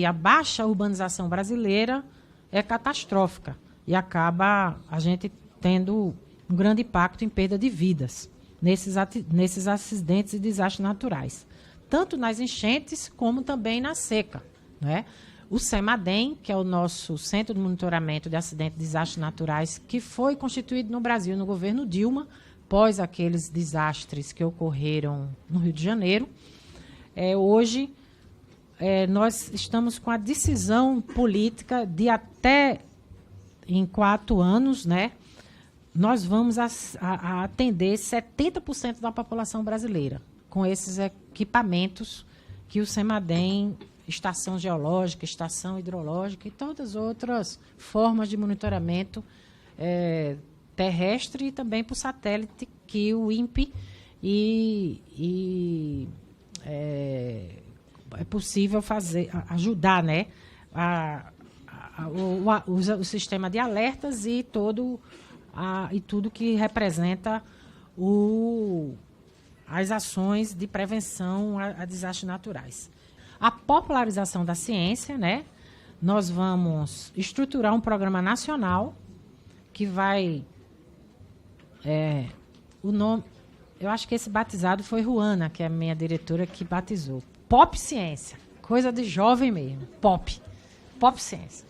a baixa urbanização brasileira é catastrófica e acaba a gente tendo um grande impacto em perda de vidas nesses acidentes e desastres naturais, tanto nas enchentes como também na seca, né? O CEMADEM, que é o nosso Centro de Monitoramento de Acidentes e Desastres Naturais, que foi constituído no Brasil no governo Dilma, após aqueles desastres que ocorreram no Rio de Janeiro. Hoje, nós estamos com a decisão política de até em 4 anos, né, nós vamos a atender 70% da população brasileira com esses equipamentos que o CEMADEM, estação geológica, estação hidrológica e todas as outras formas de monitoramento terrestre e também por satélite que o INPE é possível ajudar, né, o sistema de alertas e tudo que representa as ações de prevenção a desastres naturais. A popularização da ciência, né? Nós vamos estruturar um programa nacional que vai... o nome, eu acho que esse batizado foi Ruana, que é a minha diretora, que batizou. Pop Ciência, coisa de jovem mesmo. Pop Ciência.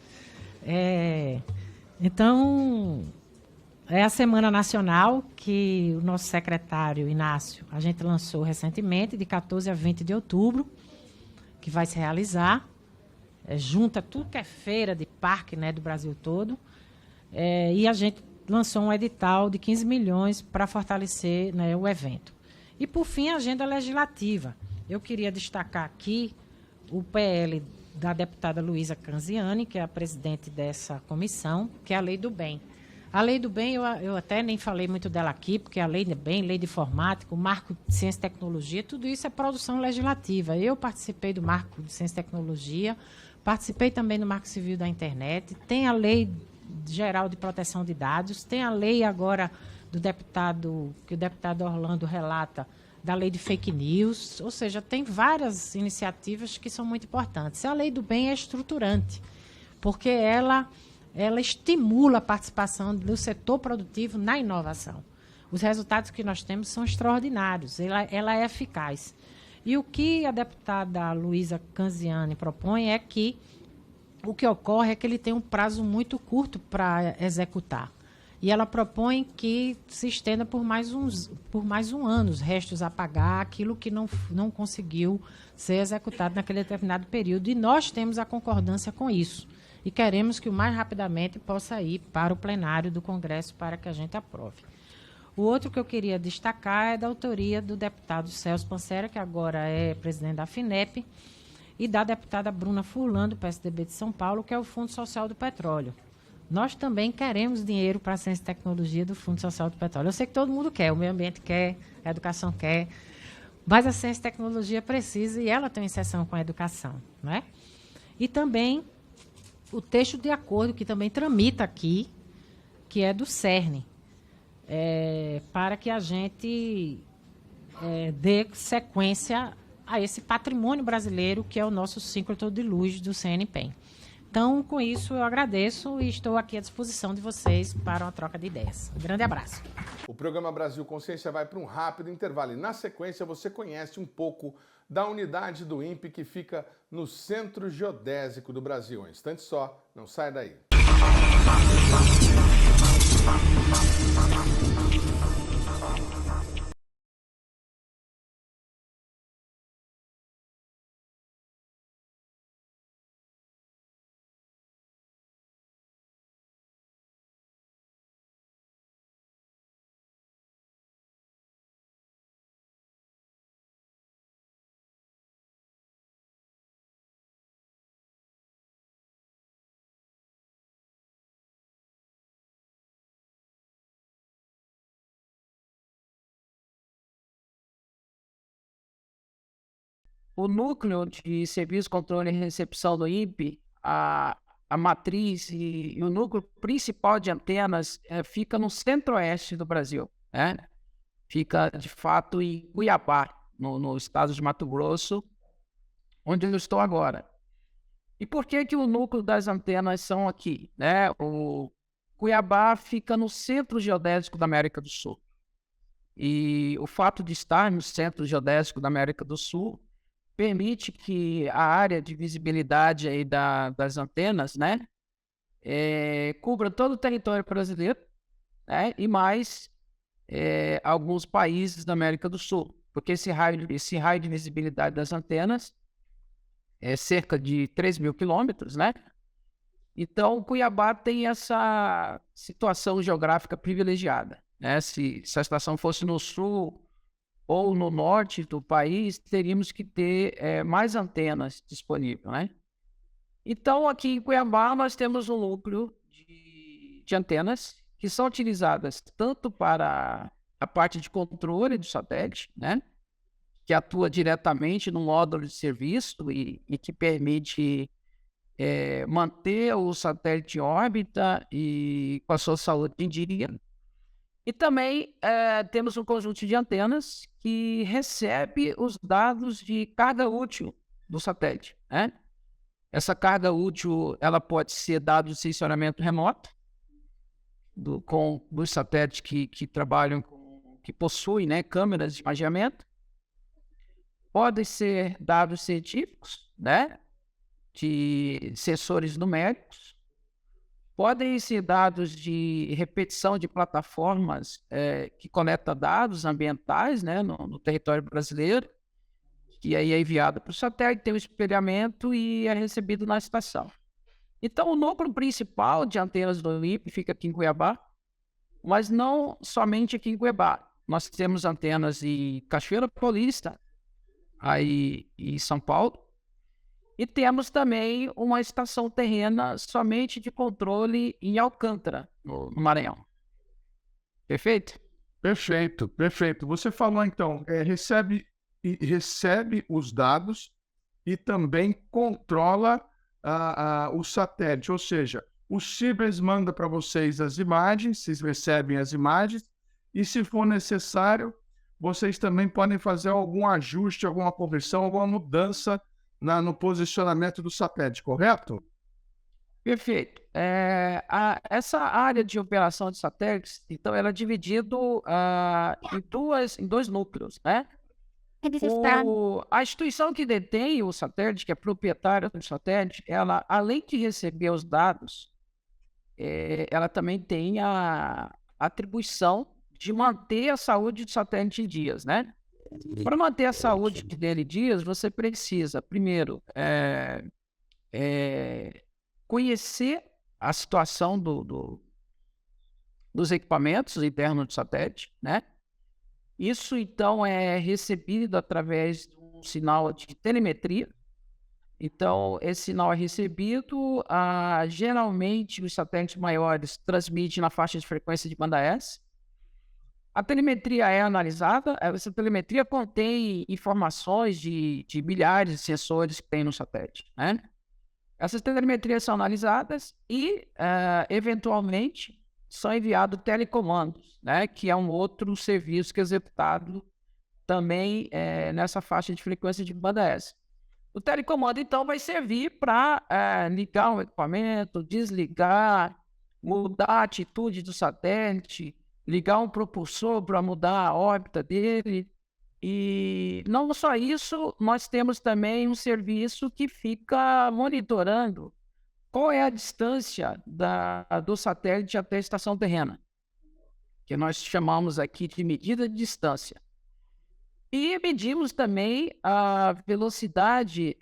Então, é a Semana Nacional que o nosso secretário Inácio, a gente lançou recentemente, de 14 a 20 de outubro, que vai se realizar, junta tudo que é feira de parque, né, do Brasil todo, e a gente lançou um edital de 15 milhões para fortalecer, né, o evento. E, por fim, a agenda legislativa. Eu queria destacar aqui o PL da deputada Luísa Canziani, que é a presidente dessa comissão, que é a Lei do Bem. A Lei do Bem, eu até nem falei muito dela aqui, porque a Lei do Bem, Lei de Informática, o Marco de Ciência e Tecnologia, tudo isso é produção legislativa. Eu participei do Marco de Ciência e Tecnologia, participei também do Marco Civil da Internet, tem a Lei Geral de Proteção de Dados, tem a lei agora do deputado, que o deputado Orlando relata, da lei de fake news, ou seja, tem várias iniciativas que são muito importantes. A Lei do Bem é estruturante, porque ela estimula a participação do setor produtivo na inovação. Os resultados que nós temos são extraordinários, ela é eficaz. E o que a deputada Luísa Canziani propõe é que o que ocorre é que ele tem um prazo muito curto para executar. E ela propõe que se estenda por mais um ano, os restos a pagar, aquilo que não conseguiu ser executado naquele determinado período. E nós temos a concordância com isso. E queremos que o mais rapidamente possa ir para o plenário do Congresso para que a gente aprove. O outro que eu queria destacar é da autoria do deputado Celso Pancera, que agora é presidente da FINEP, e da deputada Bruna Furlan, do PSDB de São Paulo, que é o Fundo Social do Petróleo. Nós também queremos dinheiro para a ciência e tecnologia do Fundo Social do Petróleo. Eu sei que todo mundo quer, o meio ambiente quer, a educação quer, mas a ciência e tecnologia precisa e ela tem uma inserção com a educação, não é? E também o texto de acordo que também tramita aqui, que é do CERN, para que a gente dê sequência a esse patrimônio brasileiro que é o nosso síncroto de luz do CNPEM. Então, com isso, eu agradeço e estou aqui à disposição de vocês para uma troca de ideias. Um grande abraço. O programa Brasil Consciência vai para um rápido intervalo e, na sequência, você conhece um pouco da unidade do INPE que fica no Centro Geodésico do Brasil. Um instante só, não sai daí. O núcleo de serviço, controle e recepção do INPE, a matriz e o núcleo principal de antenas fica no centro-oeste do Brasil, né? Fica, de fato, em Cuiabá, no estado de Mato Grosso, onde eu estou agora. E por que que o núcleo das antenas são aqui, né? O Cuiabá fica no Centro Geodésico da América do Sul. E o fato de estar no Centro Geodésico da América do Sul permite que a área de visibilidade aí das antenas, né, cubra todo o território brasileiro, né, e mais alguns países da América do Sul, porque esse raio de visibilidade das antenas é cerca de 3.000 quilômetros, né? Então, Cuiabá tem essa situação geográfica privilegiada, né? Se a estação fosse no sul ou no norte do país, teríamos que ter mais antenas disponíveis, né? Então, aqui em Cuiabá, nós temos um núcleo de antenas que são utilizadas tanto para a parte de controle do satélite, né? Que atua diretamente no módulo de serviço e que permite manter o satélite em órbita e com a sua saúde em dia. E também temos um conjunto de antenas que recebe os dados de carga útil do satélite, né? Essa carga útil ela pode ser dados de sensoramento remoto, dos satélites que trabalham, que possuem, né, câmeras de imageamento. Podem ser dados científicos, né, de sensores numéricos. Podem ser dados de repetição de plataformas que coletam dados ambientais, né, no território brasileiro, que aí é enviado para o satélite, tem um espelhamento e é recebido na estação. Então, o núcleo principal de antenas do INPE fica aqui em Cuiabá, mas não somente aqui em Cuiabá. Nós temos antenas em Cachoeira Paulista, aí em São Paulo, e temos também uma estação terrena somente de controle em Alcântara, no Maranhão. Perfeito? Perfeito, perfeito. Você falou então, recebe os dados e também controla o satélite, ou seja, o Cibers manda para vocês as imagens, vocês recebem as imagens e, se for necessário, vocês também podem fazer algum ajuste, alguma conversão, alguma mudança no posicionamento do satélite, correto? Perfeito. Essa área de operação de satélites, então, ela é dividida em dois núcleos, né? A instituição que detém o satélite, que é proprietária do satélite, ela, além de receber os dados, ela também tem a atribuição de manter a saúde do satélite em dias, né? Para manter a saúde dele em dias, você precisa, primeiro, conhecer a situação dos equipamentos internos do satélite, né? Isso, então, é recebido através de um sinal de telemetria. Então, esse sinal é recebido, geralmente os satélites maiores transmitem na faixa de frequência de banda S. A telemetria é analisada, essa telemetria contém informações de milhares de sensores que tem no satélite, né? Essas telemetrias são analisadas e, eventualmente, são enviados telecomandos, né? Que é um outro serviço que é executado também nessa faixa de frequência de banda S. O telecomando, então, vai servir para ligar um equipamento, desligar, mudar a atitude do satélite, ligar um propulsor para mudar a órbita dele. E não só isso, nós temos também um serviço que fica monitorando qual é a distância do satélite até a estação terrena, que nós chamamos aqui de medida de distância. E medimos também a velocidade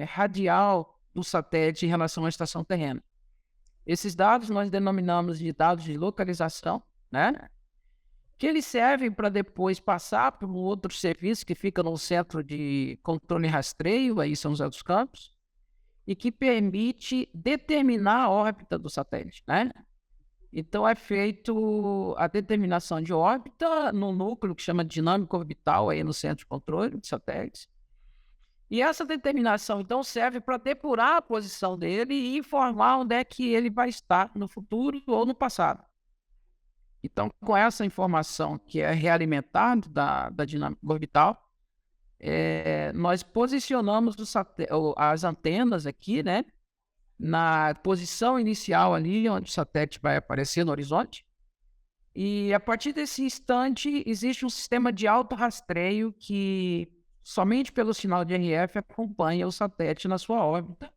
radial do satélite em relação à estação terrena. Esses dados nós denominamos de dados de localização, né? Que eles servem para depois passar para um outro serviço que fica no centro de controle e rastreio, aí em São José dos Campos, e que permite determinar a órbita do satélite, né? Então, é feito a determinação de órbita no núcleo que chama de dinâmica orbital, aí no centro de controle de satélites. E essa determinação, então, serve para depurar a posição dele e informar onde é que ele vai estar no futuro ou no passado. Então, com essa informação que é realimentada da dinâmica orbital, nós posicionamos as antenas aqui, né? Na posição inicial ali, onde o satélite vai aparecer no horizonte. E a partir desse instante, existe um sistema de autorrastreio que, somente pelo sinal de RF, acompanha o satélite na sua órbita,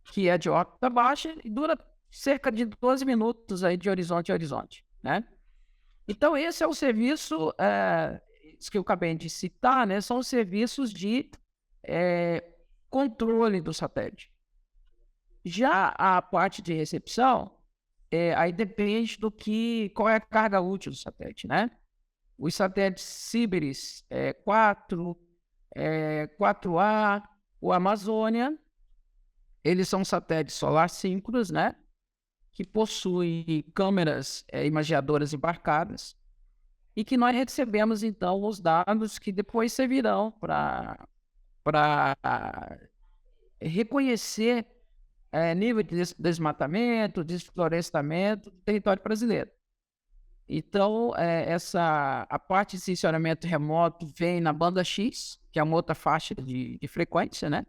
que é de órbita baixa e dura cerca de 12 minutos aí de horizonte a horizonte, né? Então, esse é o serviço que eu acabei de citar, né? São os serviços de controle do satélite. Já a parte de recepção, aí depende qual é a carga útil do satélite, né? Os satélites Cibers 4, 4A, o Amazônia, eles são satélites solar síncronos, né? Que possuem câmeras imageadoras embarcadas e que nós recebemos, então, os dados que depois servirão para reconhecer nível de desmatamento, desflorestamento do território brasileiro. Então, a parte de sensoramento remoto vem na banda X, que é uma outra faixa de frequência, né?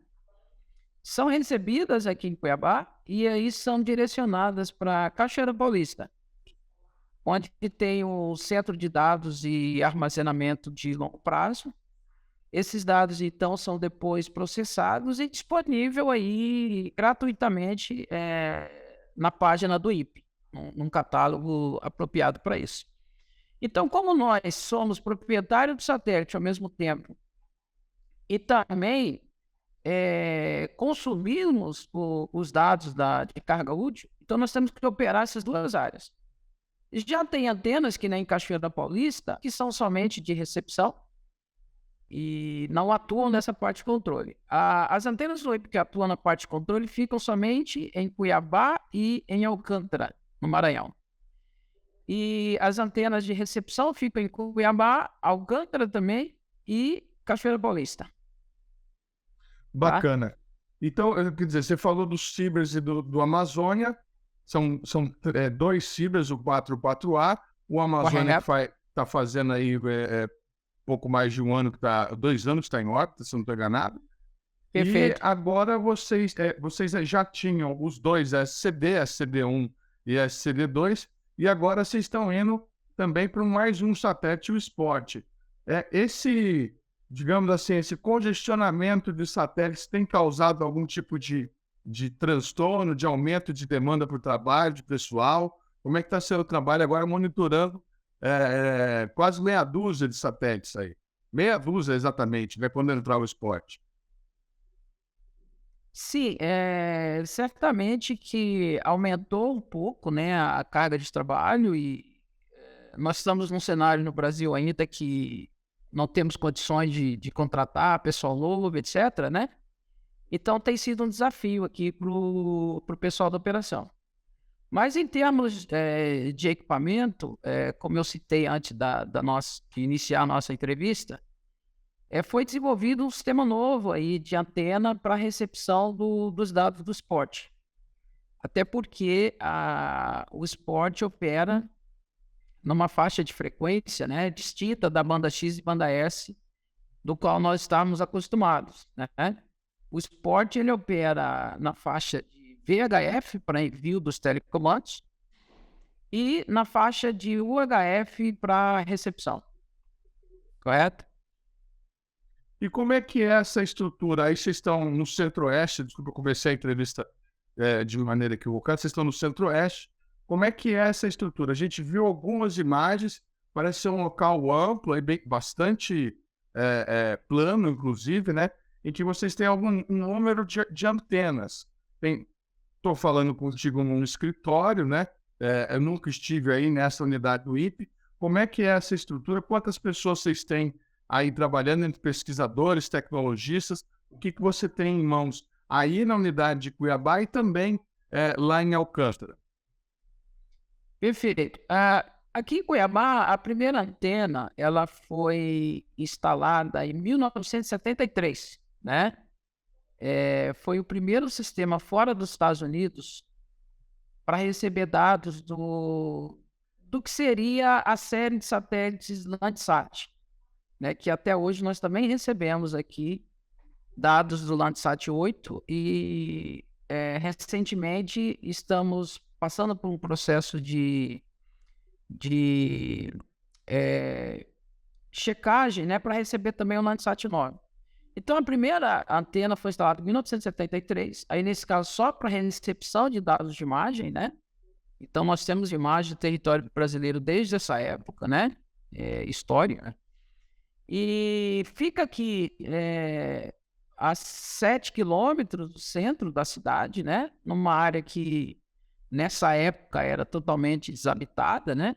São recebidas aqui em Cuiabá e aí são direcionadas para Cachoeira Paulista, onde tem o centro de dados e armazenamento de longo prazo. Esses dados, então, são depois processados e disponível aí gratuitamente na página do INPE, num catálogo apropriado para isso. Então, como nós somos proprietários do satélite ao mesmo tempo e também consumimos os dados de carga útil, então nós temos que operar essas duas áreas. Já tem antenas, que nem em Cachoeira Paulista, que são somente de recepção e não atuam nessa parte de controle. As antenas do INPE que atuam na parte de controle ficam somente em Cuiabá e em Alcântara, no Maranhão. E as antenas de recepção ficam em Cuiabá, Alcântara também e Cachoeira Paulista. Bacana. Então, quer dizer, você falou dos cibers e do Amazônia, são 2 cibers, o 4 e o 4A, o Amazônia está fazendo aí pouco mais de 1 ano, 2 anos que está em órbita, se não estou enganado. Perfeito. E agora vocês já tinham os 2, SCD, SCD-1 e SCD-2, e agora vocês estão indo também para mais um satélite, o Spot. Esse, digamos assim, esse congestionamento de satélites tem causado algum tipo de transtorno, de aumento de demanda por trabalho, de pessoal? Como é que está sendo o trabalho agora monitorando quase meia dúzia de satélites aí? Meia dúzia exatamente, né, quando entrar o Spot. Sim, certamente que aumentou um pouco, né, a carga de trabalho e nós estamos num cenário no Brasil ainda que não temos condições de contratar pessoal novo, etc., né? Então tem sido um desafio aqui para o pessoal da operação. Mas em termos de equipamento, como eu citei antes de iniciar a nossa entrevista, foi desenvolvido um sistema novo aí de antena para recepção dos dados do Spot. Até porque o Spot opera numa faixa de frequência, né, distinta da banda X e banda S, do qual nós estamos acostumados, né? O Spot ele opera na faixa de VHF para envio dos telecomandos e na faixa de UHF para recepção. Correto? E como é que é essa estrutura? Aí vocês estão no Centro-Oeste, desculpa, eu comecei a entrevista de maneira equivocada, vocês estão no Centro-Oeste. Como é que é essa estrutura? A gente viu algumas imagens, parece ser um local amplo, bastante plano, inclusive, né? Em que vocês têm algum número de antenas. Estou falando contigo num escritório, né? Eu nunca estive aí nessa unidade do INPE. Como é que é essa estrutura? Quantas pessoas vocês têm aí trabalhando, entre pesquisadores, tecnologistas? O que você tem em mãos aí na unidade de Cuiabá e também lá em Alcântara? Perfeito. Aqui em Cuiabá, a primeira antena ela foi instalada em 1973, né? Foi o primeiro sistema fora dos Estados Unidos para receber dados do que seria a série de satélites Landsat, né? Que até hoje nós também recebemos aqui dados do Landsat 8 e recentemente estamos passando por um processo de checagem, né, para receber também o Landsat 9. Então, a primeira antena foi instalada em 1973, aí nesse caso só para recepção de dados de imagem, né? Então, nós temos imagem do território brasileiro desde essa época, né? História. E fica aqui a 7 quilômetros do centro da cidade, né? Numa área que nessa época era totalmente desabitada, né?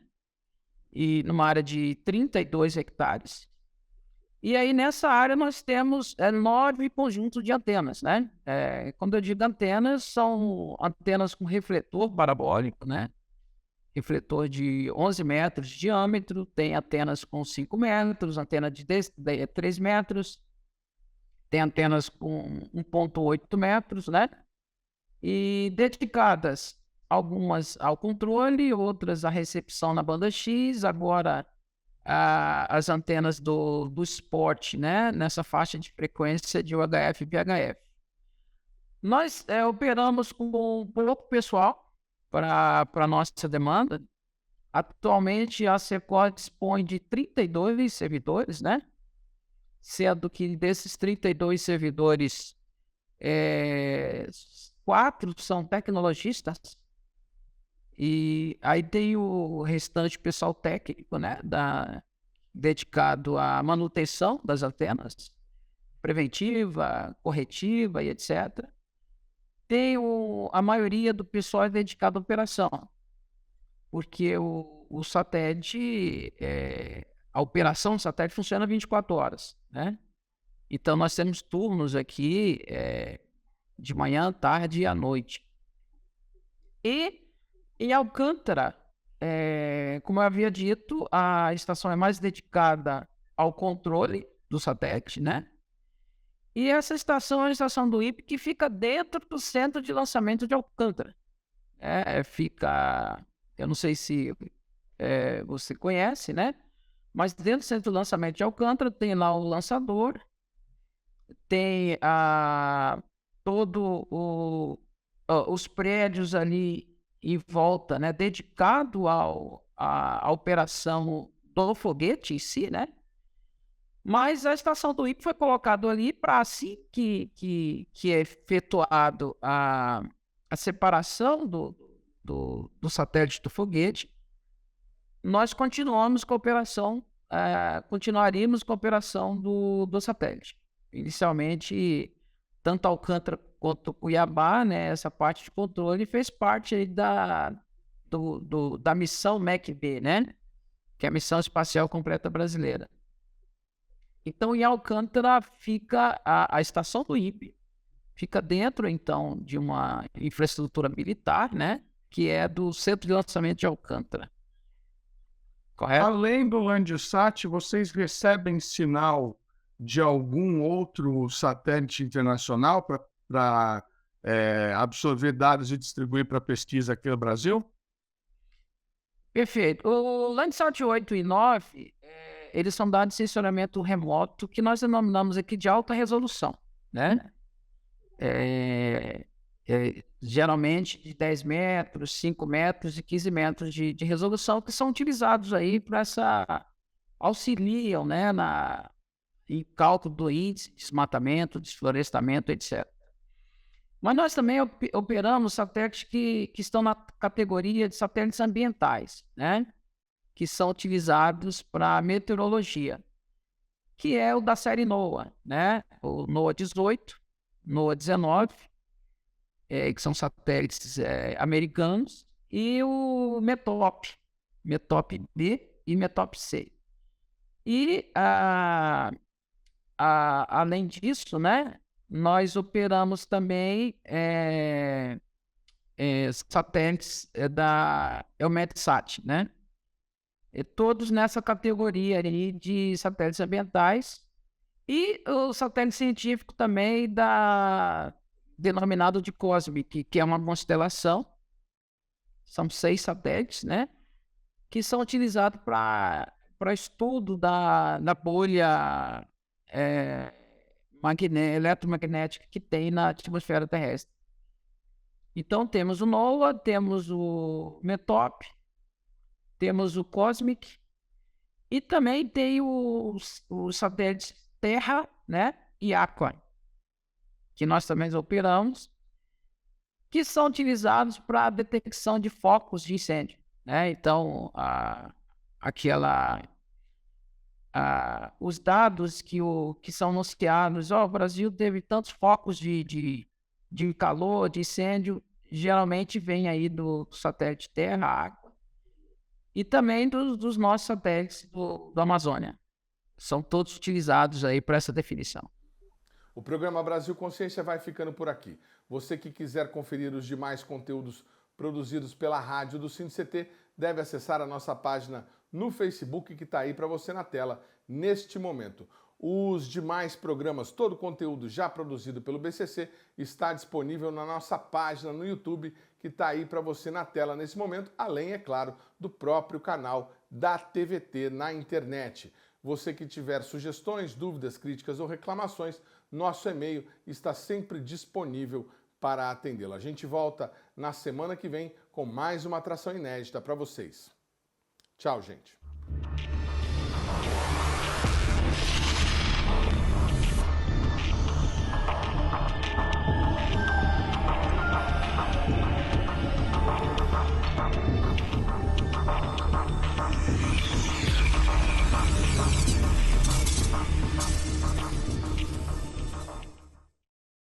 E numa área de 32 hectares. E aí nessa área nós temos 9 conjuntos de antenas, né? Quando eu digo antenas, são antenas com refletor parabólico, né? Refletor de 11 metros de diâmetro, tem antenas com 5 metros, antena de 3 metros, tem antenas com 1,8 metros, né? E dedicadas algumas ao controle, outras à recepção na banda X, agora as antenas do Spot, né? Nessa faixa de frequência de UHF e VHF. Nós operamos com pouco pessoal para a nossa demanda. Atualmente, a Secor dispõe de 32 servidores, né? Sendo que desses 32 servidores, 4 são tecnologistas. E aí tem o restante pessoal técnico, né? Dedicado à manutenção das antenas, preventiva, corretiva e etc. Tem a maioria do pessoal dedicado à operação, porque o o satélite, a operação do satélite funciona 24 horas, né? Então, nós temos turnos aqui de manhã, tarde e à noite. E em Alcântara, como eu havia dito, a estação é mais dedicada ao controle do satélite, né? E essa estação é uma estação do INPE que fica dentro do centro de lançamento de Alcântara. Eu não sei se você conhece, né? Mas dentro do centro de lançamento de Alcântara tem lá o lançador, tem os prédios ali em volta, né? Dedicado à operação do foguete em si, né? Mas a estação do INPE foi colocada ali para assim que é efetuado a separação do satélite do foguete, nós continuaríamos com a operação do satélite. Inicialmente, tanto Alcântara quanto Cuiabá, né, essa parte de controle fez parte aí da missão MEC-B, né, que é a Missão Espacial Completa Brasileira. Então, em Alcântara fica a estação do INPE, fica dentro, então, de uma infraestrutura militar, né, que é do Centro de Lançamento de Alcântara. Correto? Além do Landsat, vocês recebem sinal de algum outro satélite internacional para absorver dados e distribuir para pesquisa aqui no Brasil? Perfeito. O Landsat 8 e 9, eles são dados de sensoramento remoto, que nós denominamos aqui de alta resolução, né? Geralmente de 10 metros, 5 metros e 15 metros de resolução, que são utilizados aí para auxiliam, né, em cálculo do índice de desmatamento, desflorestamento, etc. Mas nós também operamos satélites que estão na categoria de satélites ambientais, né, que são utilizados para meteorologia, que é o da série NOAA, né, o NOAA 18, NOAA 19, que são satélites americanos, e o METOP B e METOP C. E, além disso, né, nós operamos também satélites da EUMETSAT, né? E todos nessa categoria aí de satélites ambientais. E o satélite científico também denominado de COSMIC, que é uma constelação. São 6 satélites, né? Que são utilizados para estudo da bolha eletromagnética que tem na atmosfera terrestre. Então, temos o NOAA, temos o METOP, temos o COSMIC e também tem os satélites Terra, né, e Aqua, que nós também operamos, que são utilizados para a detecção de focos de incêndio, né? Então, os dados que são anunciados, o Brasil teve tantos focos de calor, de incêndio, geralmente vem aí do satélite Terra, Água, e também dos nossos satélites do Amazônia. São todos utilizados aí para essa definição. O programa Brasil Consciência vai ficando por aqui. Você que quiser conferir os demais conteúdos produzidos pela rádio do SINCT, deve acessar a nossa página no Facebook, que está aí para você na tela neste momento. Os demais programas, todo o conteúdo já produzido pelo BCC, está disponível na nossa página no YouTube, que está aí para você na tela nesse momento, além, é claro, do próprio canal da TVT na internet. Você que tiver sugestões, dúvidas, críticas ou reclamações, nosso e-mail está sempre disponível para atendê-lo. A gente volta na semana que vem com mais uma atração inédita para vocês. Tchau, gente.